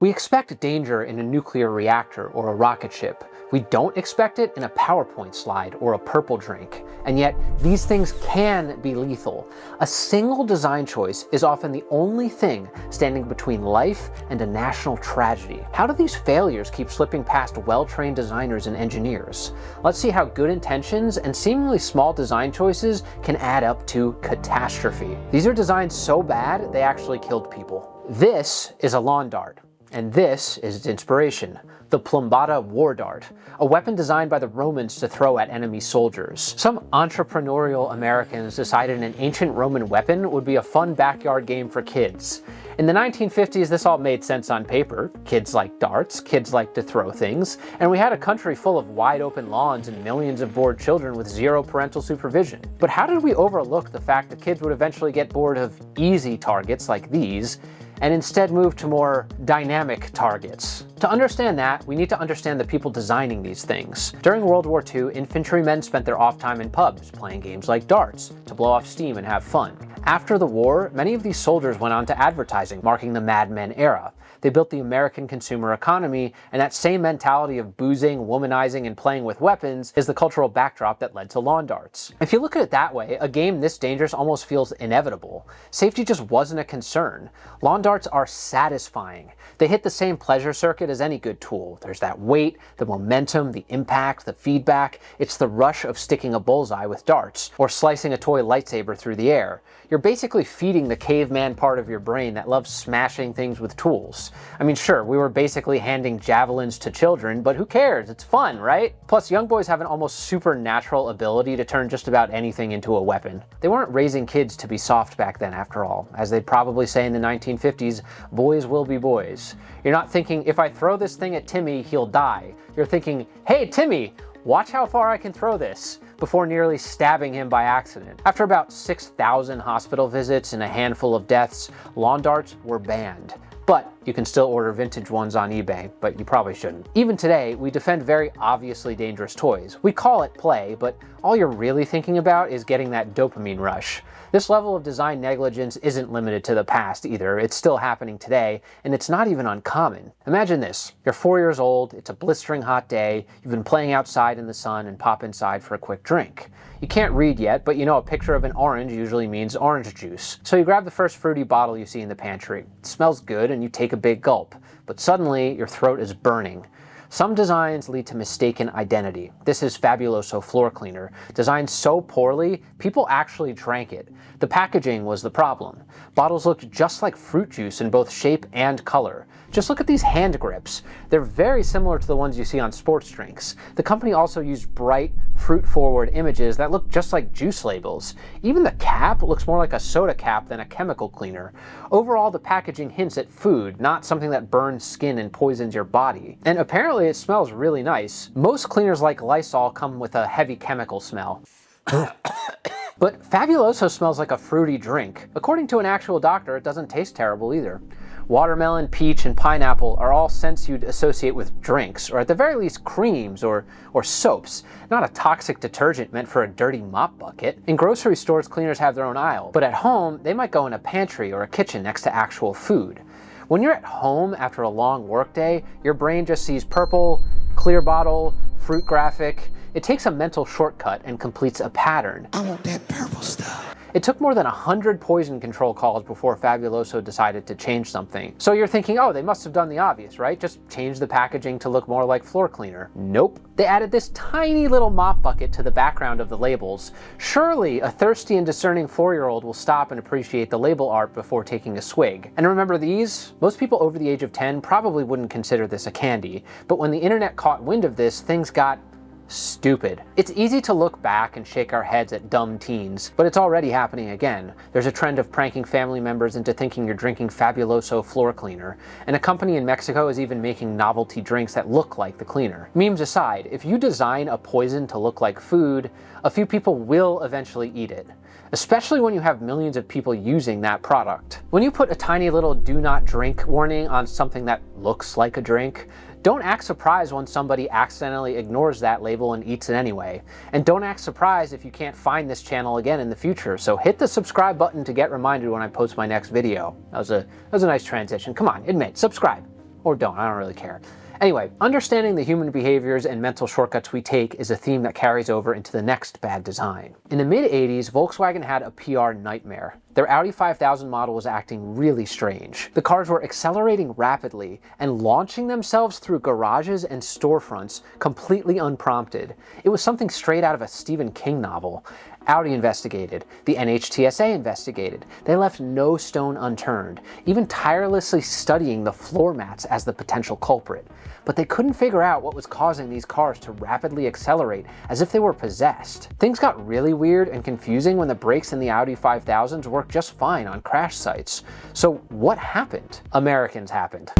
We expect danger in a nuclear reactor or a rocket ship. We don't expect it in a PowerPoint slide or a purple drink. And yet, these things can be lethal. A single design choice is often the only thing standing between life and a national tragedy. How do these failures keep slipping past well-trained designers and engineers? Let's see how good intentions and seemingly small design choices can add up to catastrophe. These are designs so bad, they actually killed people. This is a lawn dart. And this is its inspiration, the plumbata war dart, a weapon designed by the Romans to throw at enemy soldiers. Some entrepreneurial Americans decided an ancient Roman weapon would be a fun backyard game for kids. In the 1950s, this all made sense on paper. Kids like darts, kids like to throw things, and we had a country full of wide open lawns and millions of bored children with zero parental supervision. But how did we overlook the fact that kids would eventually get bored of easy targets like these, and instead move to more dynamic targets? To understand that, we need to understand the people designing these things. During World War II, infantrymen spent their off time in pubs playing games like darts to blow off steam and have fun. After the war, many of these soldiers went on to advertising, marking the Mad Men era. They built the American consumer economy, and that same mentality of boozing, womanizing, and playing with weapons is the cultural backdrop that led to lawn darts. If you look at it that way, a game this dangerous almost feels inevitable. Safety just wasn't a concern. Lawn darts are satisfying. They hit the same pleasure circuit as any good tool. There's that weight, the momentum, the impact, the feedback. It's the rush of sticking a bullseye with darts, or slicing a toy lightsaber through the air. You're basically feeding the caveman part of your brain that loves smashing things with tools. I mean, sure, we were basically handing javelins to children, but who cares? It's fun, right? Plus, young boys have an almost supernatural ability to turn just about anything into a weapon. They weren't raising kids to be soft back then, after all. As they'd probably say in the 1950s, boys will be boys. You're not thinking, if I throw this thing at Timmy, he'll die. You're thinking, hey, Timmy, watch how far I can throw this, before nearly stabbing him by accident. After about 6,000 hospital visits and a handful of deaths, lawn darts were banned. But you can still order vintage ones on eBay, but you probably shouldn't. Even today, we defend very obviously dangerous toys. We call it play, but all you're really thinking about is getting that dopamine rush. This level of design negligence isn't limited to the past either. It's still happening today, and it's not even uncommon. Imagine this. You're 4 years old, it's a blistering hot day, you've been playing outside in the sun and pop inside for a quick drink. You can't read yet, but you know a picture of an orange usually means orange juice. So you grab the first fruity bottle you see in the pantry. It smells good and you take a big gulp, but suddenly your throat is burning. Some designs lead to mistaken identity. This is Fabuloso floor cleaner. Designed so poorly, people actually drank it. The packaging was the problem. Bottles looked just like fruit juice in both shape and color. Just look at these hand grips. They're very similar to the ones you see on sports drinks. The company also used bright, fruit-forward images that look just like juice labels. Even the cap looks more like a soda cap than a chemical cleaner. Overall, the packaging hints at food, not something that burns skin and poisons your body. And apparently it smells really nice. Most cleaners like Lysol come with a heavy chemical smell. But Fabuloso smells like a fruity drink. According to an actual doctor, it doesn't taste terrible either. Watermelon, peach, and pineapple are all scents you'd associate with drinks, or at the very least creams or soaps, not a toxic detergent meant for a dirty mop bucket. In grocery stores, cleaners have their own aisle, but at home, they might go in a pantry or a kitchen next to actual food. When you're at home after a long workday, your brain just sees purple, clear bottle, fruit graphic. It takes a mental shortcut and completes a pattern. I want that purple stuff. It took more than 100 poison control calls before Fabuloso decided to change something. So you're thinking, oh, they must have done the obvious, right? Just change the packaging to look more like floor cleaner. Nope. They added this tiny little mop bucket to the background of the labels. Surely a thirsty and discerning 4-year-old will stop and appreciate the label art before taking a swig. And remember these? Most people over the age of 10 probably wouldn't consider this a candy, but when the internet caught wind of this, things got stupid. It's easy to look back and shake our heads at dumb teens, but it's already happening again. There's a trend of pranking family members into thinking you're drinking Fabuloso floor cleaner, and a company in Mexico is even making novelty drinks that look like the cleaner. Memes aside, if you design a poison to look like food, a few people will eventually eat it, especially when you have millions of people using that product. When you put a tiny little do not drink warning on something that looks like a drink, don't act surprised when somebody accidentally ignores that label and eats it anyway. And don't act surprised if you can't find this channel again in the future. So hit the subscribe button to get reminded when I post my next video. That was a nice transition. Come on, admit, subscribe. Or don't, I don't really care. Anyway, understanding the human behaviors and mental shortcuts we take is a theme that carries over into the next bad design. In the mid-80s, Volkswagen had a PR nightmare. Their Audi 5000 model was acting really strange. The cars were accelerating rapidly and launching themselves through garages and storefronts completely unprompted. It was something straight out of a Stephen King novel. Audi investigated. The NHTSA investigated. They left no stone unturned, even tirelessly studying the floor mats as the potential culprit. But they couldn't figure out what was causing these cars to rapidly accelerate as if they were possessed. Things got really weird and confusing when the brakes in the Audi 5000s worked just fine on crash sites. So what happened? Americans happened.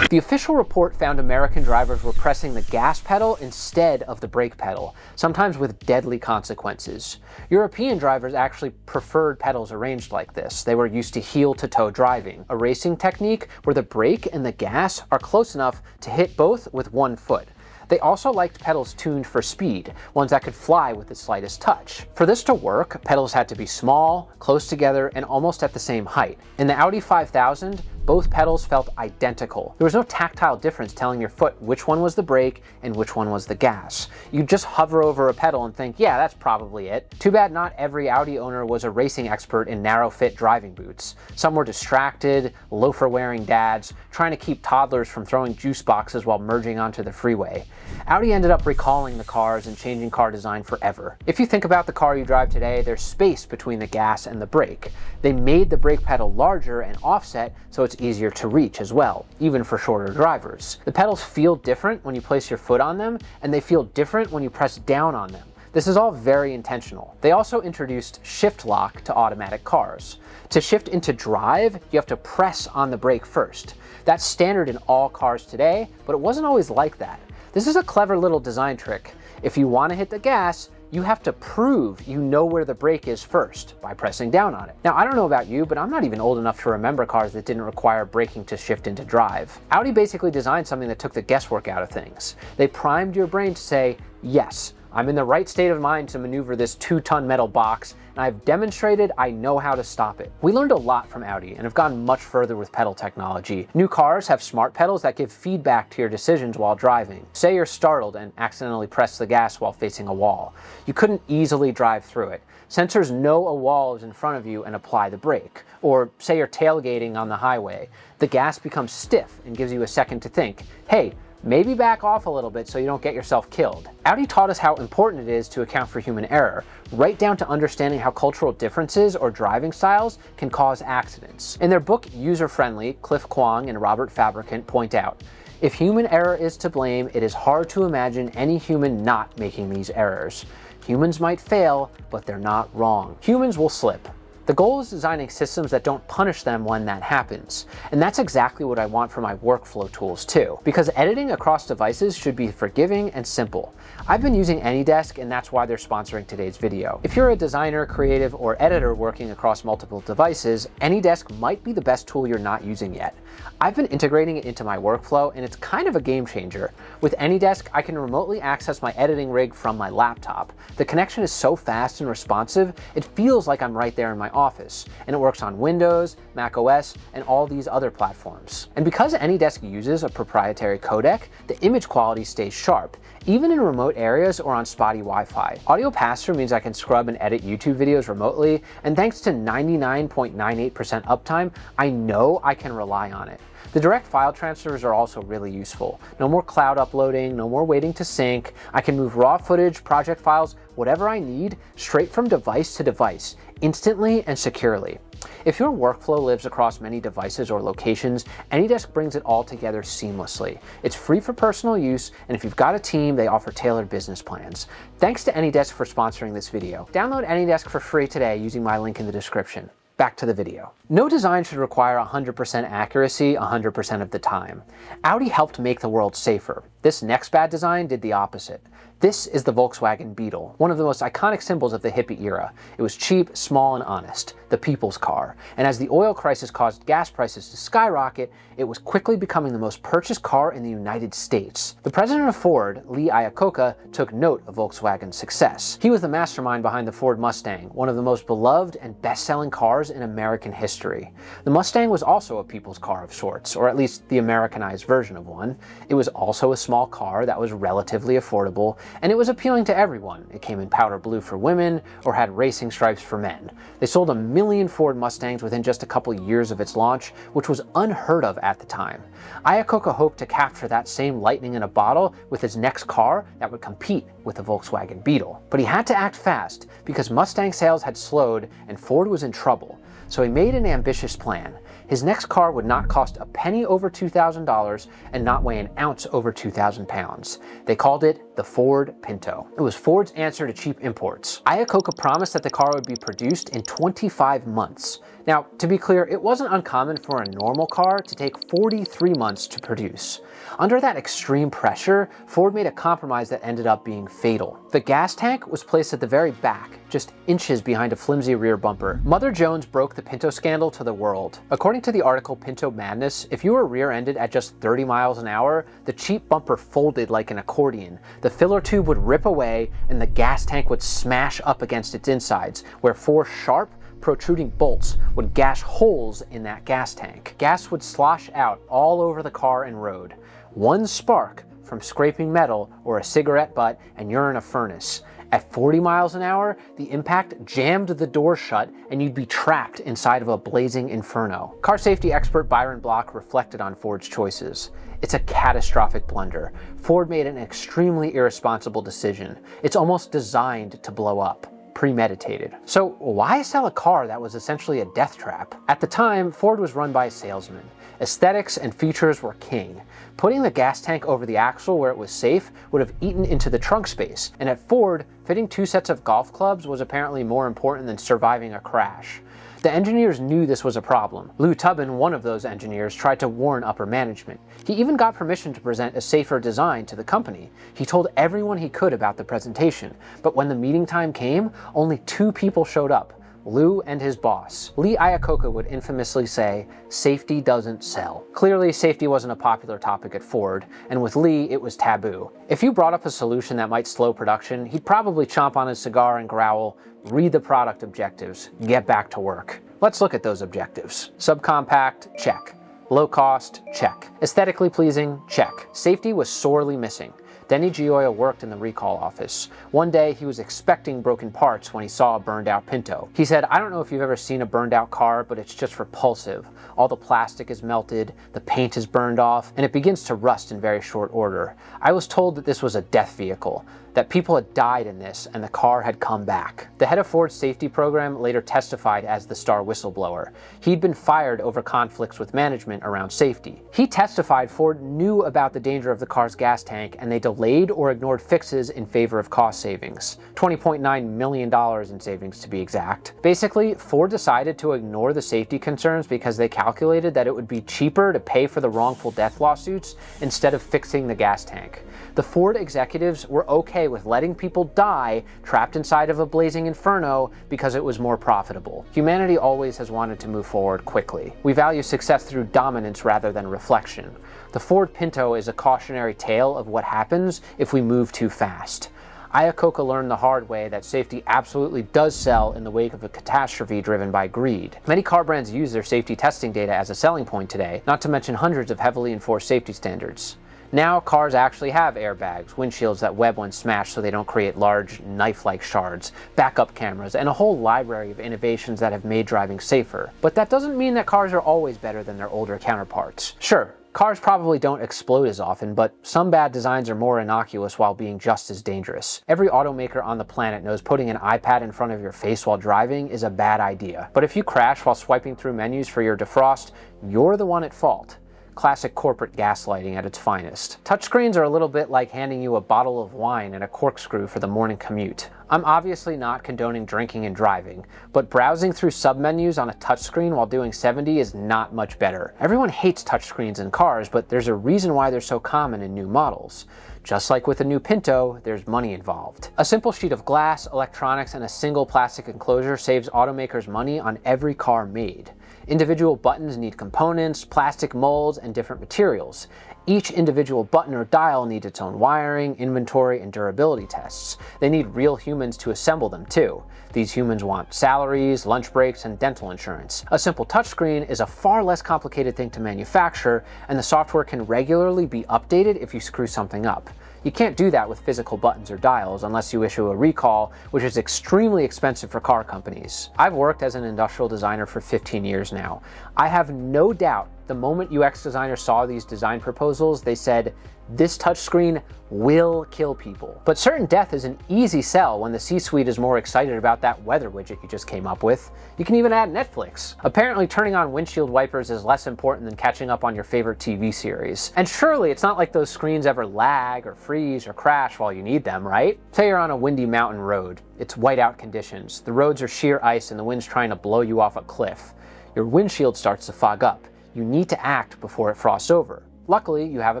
The official report found American drivers were pressing the gas pedal instead of the brake pedal, sometimes with deadly consequences. European drivers actually preferred pedals arranged like this. They were used to heel-to-toe driving, a racing technique where the brake and the gas are close enough to hit both with one foot. They also liked pedals tuned for speed, ones that could fly with the slightest touch. For this to work, pedals had to be small, close together, and almost at the same height. In the Audi 5000, both pedals felt identical. There was no tactile difference telling your foot which one was the brake and which one was the gas. You'd just hover over a pedal and think, yeah, that's probably it. Too bad not every Audi owner was a racing expert in narrow-fit driving boots. Some were distracted, loafer-wearing dads, trying to keep toddlers from throwing juice boxes while merging onto the freeway. Audi ended up recalling the cars and changing car design forever. If you think about the car you drive today, there's space between the gas and the brake. They made the brake pedal larger and offset so it's easier to reach as well, even for shorter drivers. The pedals feel different when you place your foot on them, and they feel different when you press down on them. This is all very intentional. They also introduced shift lock to automatic cars. To shift into drive, you have to press on the brake first. That's standard in all cars today, but it wasn't always like that. This is a clever little design trick. If you want to hit the gas, you have to prove you know where the brake is first by pressing down on it. Now, I don't know about you, but I'm not even old enough to remember cars that didn't require braking to shift into drive. Audi basically designed something that took the guesswork out of things. They primed your brain to say, yes, I'm in the right state of mind to maneuver this 2-ton metal box, and I've demonstrated I know how to stop it. We learned a lot from Audi and have gone much further with pedal technology. New cars have smart pedals that give feedback to your decisions while driving. Say you're startled and accidentally press the gas while facing a wall. You couldn't easily drive through it. Sensors know a wall is in front of you and apply the brake. Or say you're tailgating on the highway. The gas becomes stiff and gives you a second to think, hey, maybe back off a little bit so you don't get yourself killed. Audi taught us how important it is to account for human error, right down to understanding how cultural differences or driving styles can cause accidents. In their book User Friendly, Cliff Kwong and Robert Fabricant point out, if human error is to blame, it is hard to imagine any human not making these errors. Humans might fail, but they're not wrong. Humans will slip. The goal is designing systems that don't punish them when that happens. And that's exactly what I want for my workflow tools too, because editing across devices should be forgiving and simple. I've been using AnyDesk, and that's why they're sponsoring today's video. If you're a designer, creative, or editor working across multiple devices, AnyDesk might be the best tool you're not using yet. I've been integrating it into my workflow, and it's kind of a game changer. With AnyDesk, I can remotely access my editing rig from my laptop. The connection is so fast and responsive, it feels like I'm right there in my office, and it works on Windows, Mac OS, and all these other platforms. And because AnyDesk uses a proprietary codec, the image quality stays sharp, even in remote areas or on spotty Wi-Fi. Audio pass-through means I can scrub and edit YouTube videos remotely, and thanks to 99.98% uptime, I know I can rely on it. The direct file transfers are also really useful. No more cloud uploading, no more waiting to sync. I can move raw footage, project files, whatever I need, straight from device to device, instantly and securely. If your workflow lives across many devices or locations, AnyDesk brings it all together seamlessly. It's free for personal use, and if you've got a team, they offer tailored business plans. Thanks to AnyDesk for sponsoring this video. Download AnyDesk for free today using my link in the description. Back to the video. No design should require 100% accuracy 100% of the time. Audi helped make the world safer. This next bad design did the opposite. This is the Volkswagen Beetle, one of the most iconic symbols of the hippie era. It was cheap, small, and honest, the people's car. And as the oil crisis caused gas prices to skyrocket, it was quickly becoming the most purchased car in the United States. The president of Ford, Lee Iacocca, took note of Volkswagen's success. He was the mastermind behind the Ford Mustang, one of the most beloved and best-selling cars in American history. The Mustang was also a people's car of sorts, or at least the Americanized version of one. It was also a small car that was relatively affordable, and it was appealing to everyone. It came in powder blue for women or had racing stripes for men. They sold 1 million Ford Mustangs within just a couple years of its launch, which was unheard of at the time. Iacocca hoped to capture that same lightning in a bottle with his next car that would compete with the Volkswagen Beetle. But he had to act fast because Mustang sales had slowed and Ford was in trouble. So he made an ambitious plan. His next car would not cost a penny over $2,000 and not weigh an ounce over 2,000 pounds. They called it the Ford Pinto. It was Ford's answer to cheap imports. Iacocca promised that the car would be produced in 25 months. Now, to be clear, it wasn't uncommon for a normal car to take 43 months to produce. Under that extreme pressure, Ford made a compromise that ended up being fatal. The gas tank was placed at the very back, just inches behind a flimsy rear bumper. Mother Jones broke the Pinto scandal to the world. According to the article Pinto Madness, if you were rear-ended at just 30 miles an hour, the cheap bumper folded like an accordion. The filler tube would rip away and the gas tank would smash up against its insides, where 4 sharp, protruding bolts would gash holes in that gas tank. Gas would slosh out all over the car and road. One spark from scraping metal or a cigarette butt and you're in a furnace. At 40 miles an hour, the impact jammed the door shut and you'd be trapped inside of a blazing inferno. Car safety expert Byron Block reflected on Ford's choices. It's a catastrophic blunder. Ford made an extremely irresponsible decision. It's almost designed to blow up. Premeditated. So why sell a car that was essentially a death trap? At the time, Ford was run by a salesman. Aesthetics and features were king. Putting the gas tank over the axle where it was safe would have eaten into the trunk space, and at Ford, fitting 2 sets of golf clubs was apparently more important than surviving a crash. The engineers knew this was a problem. Lou Tubman, one of those engineers, tried to warn upper management. He even got permission to present a safer design to the company. He told everyone he could about the presentation, but when the meeting time came, only 2 people showed up. Lou and his boss. Lee Iacocca would infamously say, "Safety doesn't sell." Clearly, safety wasn't a popular topic at Ford, and with Lee, it was taboo. If you brought up a solution that might slow production, he'd probably chomp on his cigar and growl, "Read the product objectives, get back to work." Let's look at those objectives. Subcompact, check. Low cost, check. Aesthetically pleasing, check. Safety was sorely missing. Denny Gioia worked in the recall office. One day, he was expecting broken parts when he saw a burned-out Pinto. He said, "I don't know if you've ever seen a burned-out car, but it's just repulsive. All the plastic is melted, the paint is burned off, and it begins to rust in very short order. I was told that this was a death vehicle, that people had died in this and the car had come back." The head of Ford's safety program later testified as the star whistleblower. He'd been fired over conflicts with management around safety. He testified Ford knew about the danger of the car's gas tank and they delayed or ignored fixes in favor of cost savings. $20.9 million in savings to be exact. Basically, Ford decided to ignore the safety concerns because they calculated that it would be cheaper to pay for the wrongful death lawsuits instead of fixing the gas tank. The Ford executives were okay with letting people die trapped inside of a blazing inferno because it was more profitable. Humanity always has wanted to move forward quickly. We value success through dominance rather than reflection. The Ford Pinto is a cautionary tale of what happens if we move too fast. Iacocca learned the hard way that safety absolutely does sell in the wake of a catastrophe driven by greed. Many car brands use their safety testing data as a selling point today, not to mention hundreds of heavily enforced safety standards. Now, cars actually have airbags, windshields that web when smashed so they don't create large, knife-like shards, backup cameras, and a whole library of innovations that have made driving safer. But that doesn't mean that cars are always better than their older counterparts. Sure, cars probably don't explode as often, but some bad designs are more innocuous while being just as dangerous. Every automaker on the planet knows putting an iPad in front of your face while driving is a bad idea. But if you crash while swiping through menus for your defrost, you're the one at fault. classic corporate gaslighting at its finest. Touchscreens are a little bit like handing you a bottle of wine and a corkscrew for the morning commute. I'm obviously not condoning drinking and driving, but browsing through submenus on a touchscreen while doing 70 is not much better. Everyone hates touchscreens in cars, but there's a reason why they're so common in new models. Just like with a new Pinto, there's money involved. A simple sheet of glass, electronics, and a single plastic enclosure saves automakers money on every car made. Individual buttons need components, plastic molds, and different materials. Each individual button or dial needs its own wiring, inventory, and durability tests. They need real humans to assemble them too. These humans want salaries, lunch breaks, and dental insurance. A simple touchscreen is a far less complicated thing to manufacture, and the software can regularly be updated if you screw something up. You can't do that with physical buttons or dials unless you issue a recall, which is extremely expensive for car companies. I've worked as an industrial designer for 15 years now. I have no doubt the moment UX designers saw these design proposals, they said, "This touchscreen will kill people." But certain death is an easy sell when the C-suite is more excited about that weather widget you just came up with. You can even add Netflix. Apparently turning on windshield wipers is less important than catching up on your favorite TV series. And surely it's not like those screens ever lag or freeze or crash while you need them, right? Say you're on a windy mountain road. It's whiteout conditions. The roads are sheer ice and the wind's trying to blow you off a cliff. Your windshield starts to fog up. You need to act before it frosts over. Luckily, you have a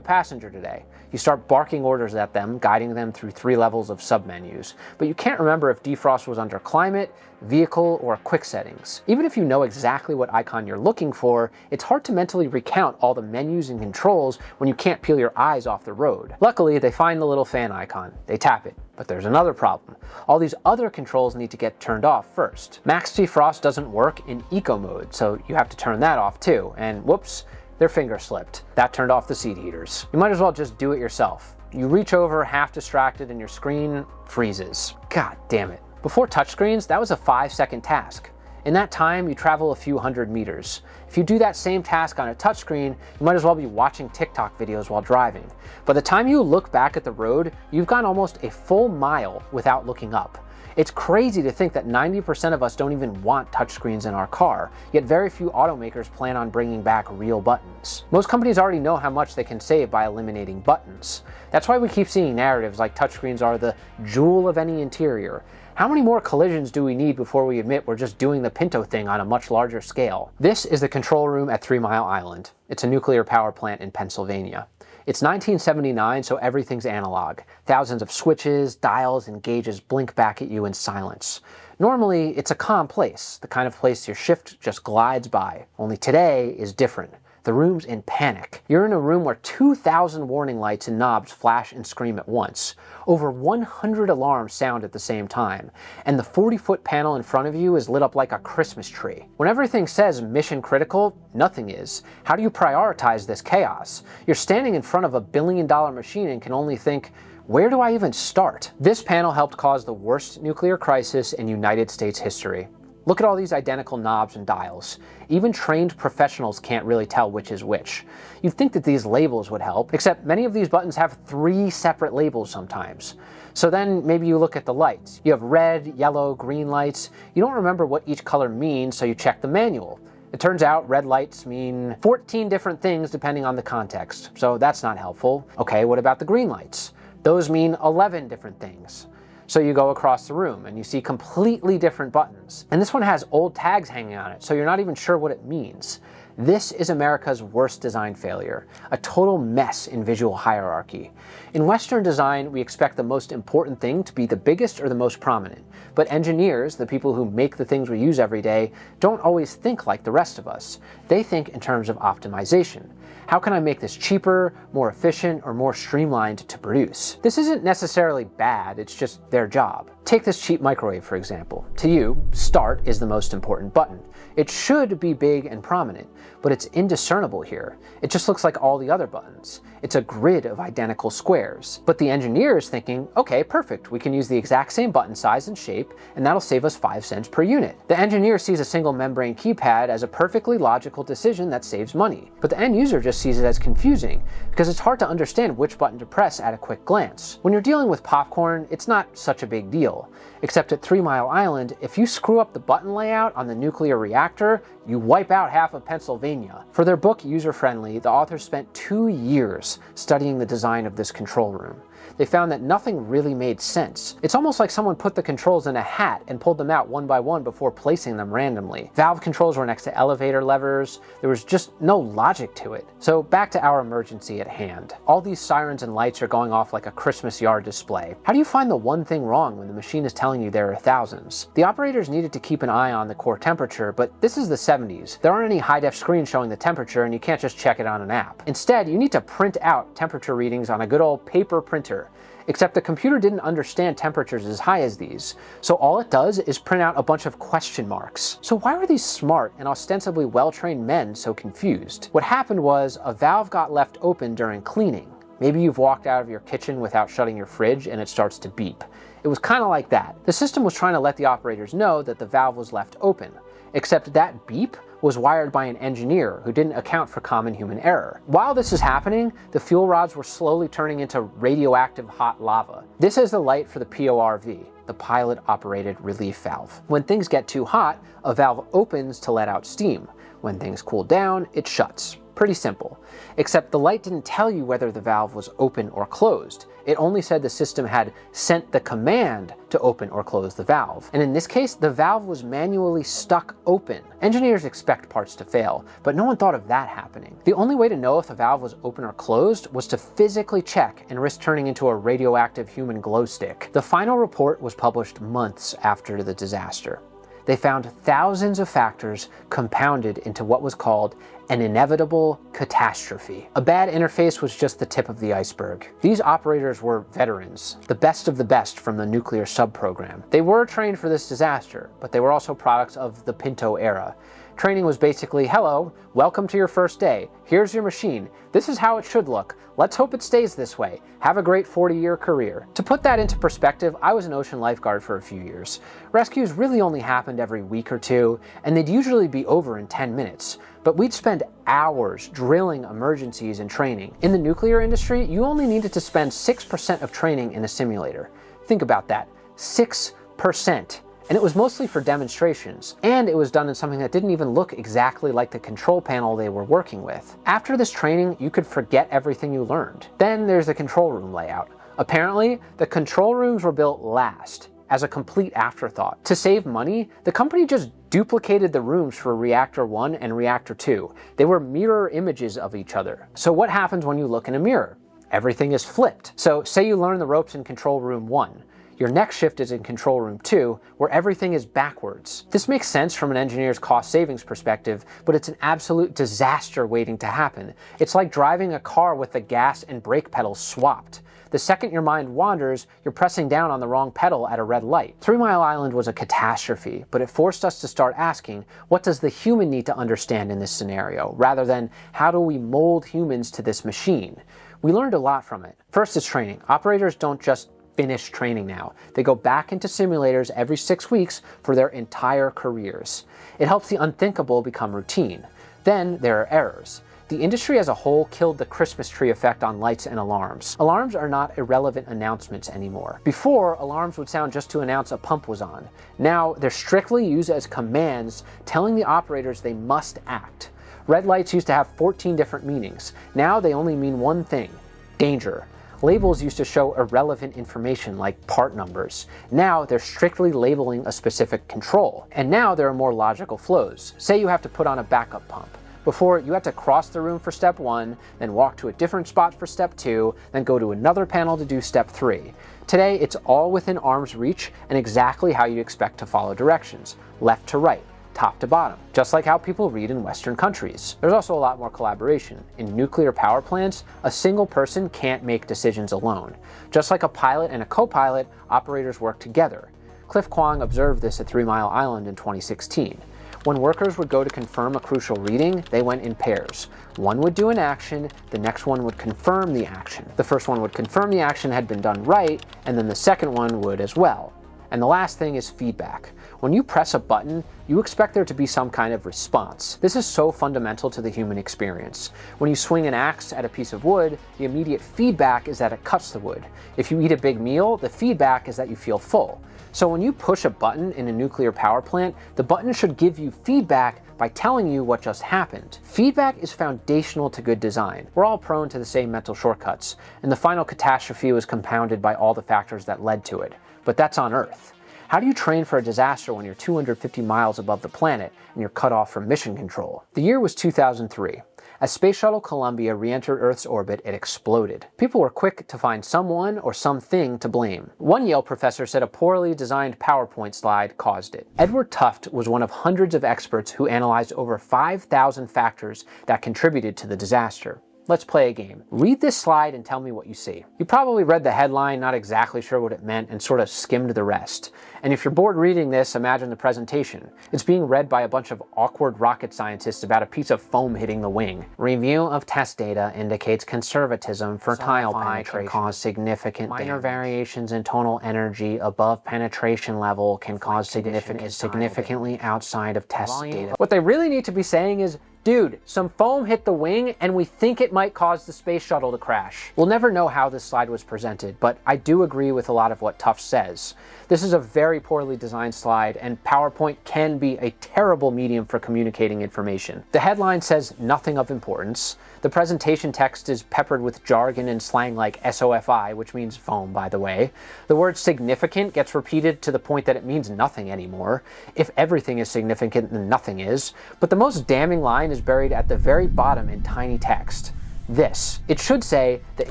passenger today. You start barking orders at them, guiding them through 3 levels of submenus. But you can't remember if defrost was under climate, vehicle, or quick settings. Even if you know exactly what icon you're looking for, it's hard to mentally recount all the menus and controls when you can't peel your eyes off the road. Luckily, they find the little fan icon. They tap it. But there's another problem. All these other controls need to get turned off first. Max defrost doesn't work in eco mode, so you have to turn that off too. And whoops, their finger slipped. That turned off the seat heaters. You might as well just do it yourself. You reach over half distracted and your screen freezes. God damn it. Before touchscreens, that was a 5-second task. In that time, you travel a few hundred meters. If you do that same task on a touchscreen, you might as well be watching TikTok videos while driving. By the time you look back at the road, you've gone almost a full mile without looking up. It's crazy to think that 90% of us don't even want touchscreens in our car, yet very few automakers plan on bringing back real buttons. Most companies already know how much they can save by eliminating buttons. That's why we keep seeing narratives like touchscreens are the jewel of any interior. How many more collisions do we need before we admit we're just doing the Pinto thing on a much larger scale? This is the control room at 3 Mile Island. It's a nuclear power plant in Pennsylvania. It's 1979, so everything's analog. Thousands of switches, dials, and gauges blink back at you in silence. Normally, it's a calm place, the kind of place your shift just glides by. Only today is different. The room's in panic. You're in a room where 2,000 warning lights and knobs flash and scream at once. Over 100 alarms sound at the same time, and the 40-foot panel in front of you is lit up like a Christmas tree. When everything says mission critical, nothing is. How do you prioritize this chaos? You're standing in front of a billion-dollar machine and can only think, where do I even start? This panel helped cause the worst nuclear crisis in United States history. Look at all these identical knobs and dials. Even trained professionals can't really tell which is which. You'd think that these labels would help, except many of these buttons have 3 separate labels sometimes. So then maybe you look at the lights. You have red, yellow, green lights. You don't remember what each color means, so you check the manual. It turns out red lights mean 14 different things depending on the context, so that's not helpful. Okay, what about the green lights? Those mean 11 different things. So you go across the room and you see completely different buttons. And this one has old tags hanging on it, so you're not even sure what it means. This is America's worst design failure, a total mess in visual hierarchy. In Western design, we expect the most important thing to be the biggest or the most prominent. But engineers, the people who make the things we use every day, don't always think like the rest of us. They think in terms of optimization. How can I make this cheaper, more efficient, or more streamlined to produce? This isn't necessarily bad, it's just their job. Take this cheap microwave, for example. To you, start is the most important button. It should be big and prominent, but it's indiscernible here. It just looks like all the other buttons. It's a grid of identical squares. But the engineer is thinking, okay, perfect, we can use the exact same button size and shape, and that'll save us 5 cents per unit. The engineer sees a single membrane keypad as a perfectly logical decision that saves money. But the end user just sees it as confusing, because it's hard to understand which button to press at a quick glance. When you're dealing with popcorn, it's not such a big deal. Except at 3 Mile Island, if you screw up the button layout on the nuclear reactor, you wipe out half of Pennsylvania. For their book User-Friendly, the authors spent 2 years studying the design of this control room. They found that nothing really made sense. It's almost like someone put the controls in a hat and pulled them out one by one before placing them randomly. Valve controls were next to elevator levers. There was just no logic to it. So back to our emergency at hand. All these sirens and lights are going off like a Christmas yard display. How do you find the one thing wrong when the machine is telling you there are thousands? The operators needed to keep an eye on the core temperature, but this is the 70s. There aren't any high-def screens showing the temperature, and you can't just check it on an app. Instead, you need to print out temperature readings on a good old paper printer. Except the computer didn't understand temperatures as high as these, so all it does is print out a bunch of question marks. So why were these smart and ostensibly well-trained men so confused? What happened was a valve got left open during cleaning. Maybe you've walked out of your kitchen without shutting your fridge and it starts to beep. It was kind of like that. The system was trying to let the operators know that the valve was left open, except that beep was wired by an engineer who didn't account for common human error. While this is happening, the fuel rods were slowly turning into radioactive hot lava. This is the light for the PORV, the pilot operated relief valve. When things get too hot, a valve opens to let out steam. When things cool down, it shuts. Pretty simple. Except the light didn't tell you whether the valve was open or closed. It only said the system had sent the command to open or close the valve. And in this case, the valve was manually stuck open. Engineers expect parts to fail, but no one thought of that happening. The only way to know if the valve was open or closed was to physically check and risk turning into a radioactive human glow stick. The final report was published months after the disaster. They found thousands of factors compounded into what was called an inevitable catastrophe. A bad interface was just the tip of the iceberg. These operators were veterans, the best of the best from the nuclear sub-program. They were trained for this disaster, but they were also products of the Pinto era. Training was basically, hello, welcome to your first day. Here's your machine. This is how it should look. Let's hope it stays this way. Have a great 40-year career. To put that into perspective, I was an ocean lifeguard for a few years. Rescues really only happened every week or two, and they'd usually be over in 10 minutes. But we'd spend hours drilling emergencies and training. In the nuclear industry, you only needed to spend 6% of training in a simulator. Think about that, 6%. And it was mostly for demonstrations, and it was done in something that didn't even look exactly like the control panel they were working with. After this training, you could forget everything you learned. Then there's the control room layout. Apparently, the control rooms were built last, as a complete afterthought. To save money, the company just duplicated the rooms for Reactor 1 and Reactor 2. They were mirror images of each other. So what happens when you look in a mirror? Everything is flipped. So say you learn the ropes in Control Room 1. Your next shift is in Control Room 2, where everything is backwards. This makes sense from an engineer's cost savings perspective, but it's an absolute disaster waiting to happen. It's like driving a car with the gas and brake pedals swapped. The second your mind wanders, you're pressing down on the wrong pedal at a red light. 3 Mile Island was a catastrophe, but it forced us to start asking, what does the human need to understand in this scenario, rather than how do we mold humans to this machine? We learned a lot from it. First is training. Operators don't just finish training now. They go back into simulators every 6 weeks for their entire careers. It helps the unthinkable become routine. Then there are errors. The industry as a whole killed the Christmas tree effect on lights and alarms. Alarms are not irrelevant announcements anymore. Before, alarms would sound just to announce a pump was on. Now, they're strictly used as commands telling the operators they must act. Red lights used to have 14 different meanings. Now they only mean one thing: danger. Labels used to show irrelevant information like part numbers. Now they're strictly labeling a specific control. And now there are more logical flows. Say you have to put on a backup pump. Before, you had to cross the room for step 1, then walk to a different spot for step 2, then go to another panel to do step 3. Today, it's all within arm's reach and exactly how you'd expect to follow directions, left to right, top to bottom, just like how people read in Western countries. There's also a lot more collaboration. In nuclear power plants, a single person can't make decisions alone. Just like a pilot and a co-pilot, operators work together. Cliff Kwong observed this at 3 Mile Island in 2016. When workers would go to confirm a crucial reading, they went in pairs. One would do an action, the next one would confirm the action. The first one would confirm the action had been done right, and then the second one would as well. And the last thing is feedback. When you press a button, you expect there to be some kind of response. This is so fundamental to the human experience. When you swing an axe at a piece of wood, the immediate feedback is that it cuts the wood. If you eat a big meal, the feedback is that you feel full. So when you push a button in a nuclear power plant, the button should give you feedback by telling you what just happened. Feedback is foundational to good design. We're all prone to the same mental shortcuts, and the final catastrophe was compounded by all the factors that led to it. But that's on Earth. How do you train for a disaster when you're 250 miles above the planet and you're cut off from mission control? The year was 2003. As Space Shuttle Columbia re-entered Earth's orbit, it exploded. People were quick to find someone or something to blame. One Yale professor said a poorly designed PowerPoint slide caused it. Edward Tufte was one of hundreds of experts who analyzed over 5,000 factors that contributed to the disaster. Let's play a game. Read this slide and tell me what you see. You probably read the headline, not exactly sure what it meant, and sort of skimmed the rest. And if you're bored reading this, imagine the presentation. It's being read by a bunch of awkward rocket scientists about a piece of foam hitting the wing. Review of test data indicates conservatism for tile penetration can cause significant minor variations in tonal energy above penetration level can cause significantly outside of test data. What they really need to be saying is, dude, some foam hit the wing and we think it might cause the space shuttle to crash. We'll never know how this slide was presented, but I do agree with a lot of what Tufte says. This is a very poorly designed slide, and PowerPoint can be a terrible medium for communicating information. The headline says nothing of importance. The presentation text is peppered with jargon and slang like SOFI, which means foam, by the way. The word significant gets repeated to the point that it means nothing anymore. If everything is significant, then nothing is. But the most damning line is buried at the very bottom in tiny text. This. It should say, the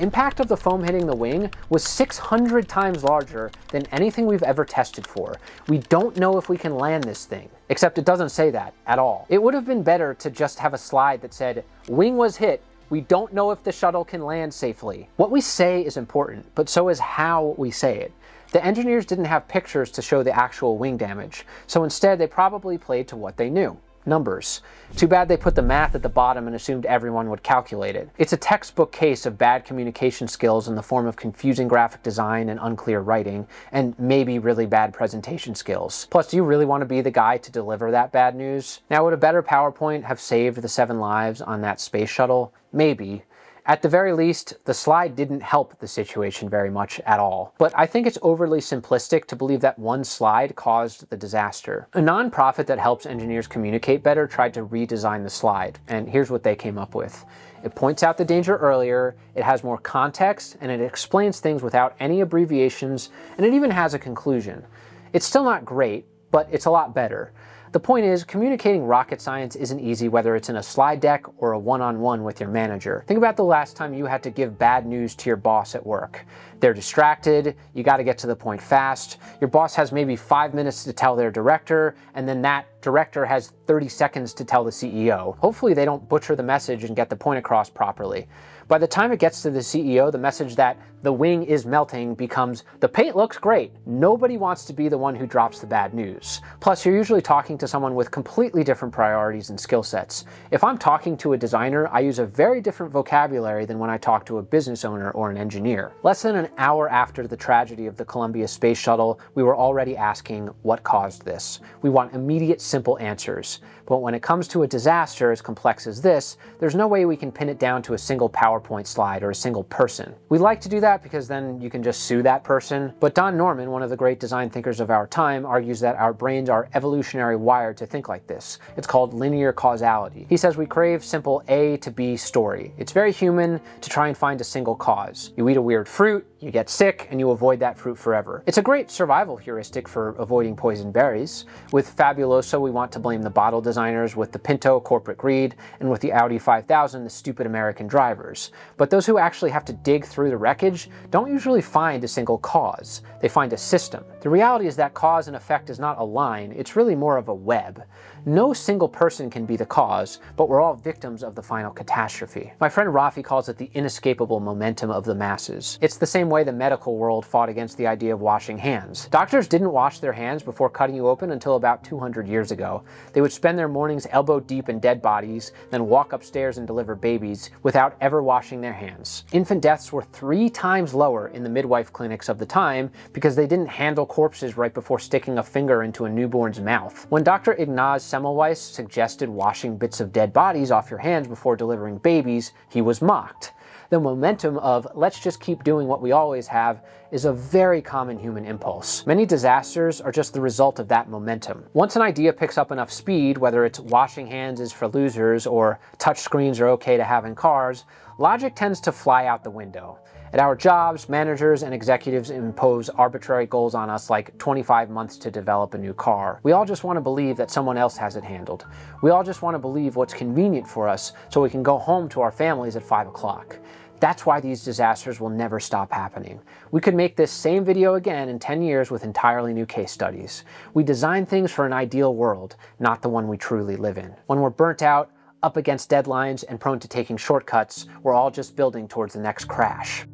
impact of the foam hitting the wing was 600 times larger than anything we've ever tested for. We don't know if we can land this thing. Except it doesn't say that at all. It would have been better to just have a slide that said, wing was hit, we don't know if the shuttle can land safely. What we say is important, but so is how we say it. The engineers didn't have pictures to show the actual wing damage, so instead they probably played to what they knew. Numbers. Too bad they put the math at the bottom and assumed everyone would calculate it. It's a textbook case of bad communication skills in the form of confusing graphic design and unclear writing, and maybe really bad presentation skills. Plus, do you really want to be the guy to deliver that bad news? Now, would a better PowerPoint have saved the 7 lives on that space shuttle? Maybe. At the very least, the slide didn't help the situation very much at all. But I think it's overly simplistic to believe that one slide caused the disaster. A nonprofit that helps engineers communicate better tried to redesign the slide, and here's what they came up with. It points out the danger earlier, it has more context, and it explains things without any abbreviations, and it even has a conclusion. It's still not great, but it's a lot better. The point is, communicating rocket science isn't easy whether it's in a slide deck or a one-on-one with your manager. Think about the last time you had to give bad news to your boss at work. They're distracted, you gotta get to the point fast, your boss has maybe 5 minutes to tell their director, and then that director has 30 seconds to tell the CEO. Hopefully they don't butcher the message and get the point across properly. By the time it gets to the CEO, the message that the wing is melting becomes, the paint looks great. Nobody wants to be the one who drops the bad news. Plus, you're usually talking to someone with completely different priorities and skill sets. If I'm talking to a designer, I use a very different vocabulary than when I talk to a business owner or an engineer. Less than an hour after the tragedy of the Columbia Space Shuttle, we were already asking what caused this. We want immediate, simple answers. But when it comes to a disaster as complex as this, there's no way we can pin it down to a single PowerPoint slide or a single person. We like to do that because then you can just sue that person. But Don Norman, one of the great design thinkers of our time, argues that our brains are evolutionary wired to think like this. It's called linear causality. He says we crave simple A to B story. It's very human to try and find a single cause. You eat a weird fruit, you get sick, and you avoid that fruit forever. It's a great survival heuristic for avoiding poison berries. With Fabuloso, we want to blame the bottle designers, with the Pinto, corporate greed, and with the Audi 5000, the stupid American drivers. But those who actually have to dig through the wreckage don't usually find a single cause. They find a system. The reality is that cause and effect is not a line, it's really more of a web. No single person can be the cause, but we're all victims of the final catastrophe. My friend Rafi calls it the inescapable momentum of the masses. It's the same way the medical world fought against the idea of washing hands. Doctors didn't wash their hands before cutting you open until about 200 years ago. They would spend their mornings elbow deep in dead bodies, then walk upstairs and deliver babies without ever washing their hands. Infant deaths were 3 times lower in the midwife clinics of the time because they didn't handle corpses right before sticking a finger into a newborn's mouth. When Dr. Ignaz Semmelweis suggested washing bits of dead bodies off your hands before delivering babies, he was mocked. The momentum of let's just keep doing what we always have is a very common human impulse. Many disasters are just the result of that momentum. Once an idea picks up enough speed, whether it's washing hands is for losers or touchscreens are okay to have in cars, logic tends to fly out the window. At our jobs, managers and executives impose arbitrary goals on us like 25 months to develop a new car. We all just want to believe that someone else has it handled. We all just want to believe what's convenient for us so we can go home to our families at 5 o'clock. That's why these disasters will never stop happening. We could make this same video again in 10 years with entirely new case studies. We design things for an ideal world, not the one we truly live in. When we're burnt out, up against deadlines, and prone to taking shortcuts, we're all just building towards the next crash.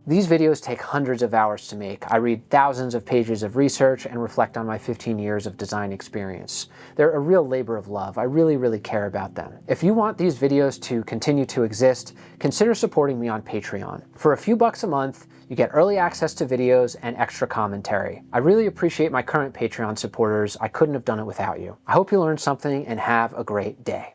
These videos take hundreds of hours to make. I read thousands of pages of research and reflect on my 15 years of design experience. They're a real labor of love. I really care about them. If you want these videos to continue to exist, consider supporting me on Patreon. For a few bucks a month, you get early access to videos and extra commentary. I really appreciate my current Patreon supporters. I couldn't have done it without you. I hope you learned something and have a great day.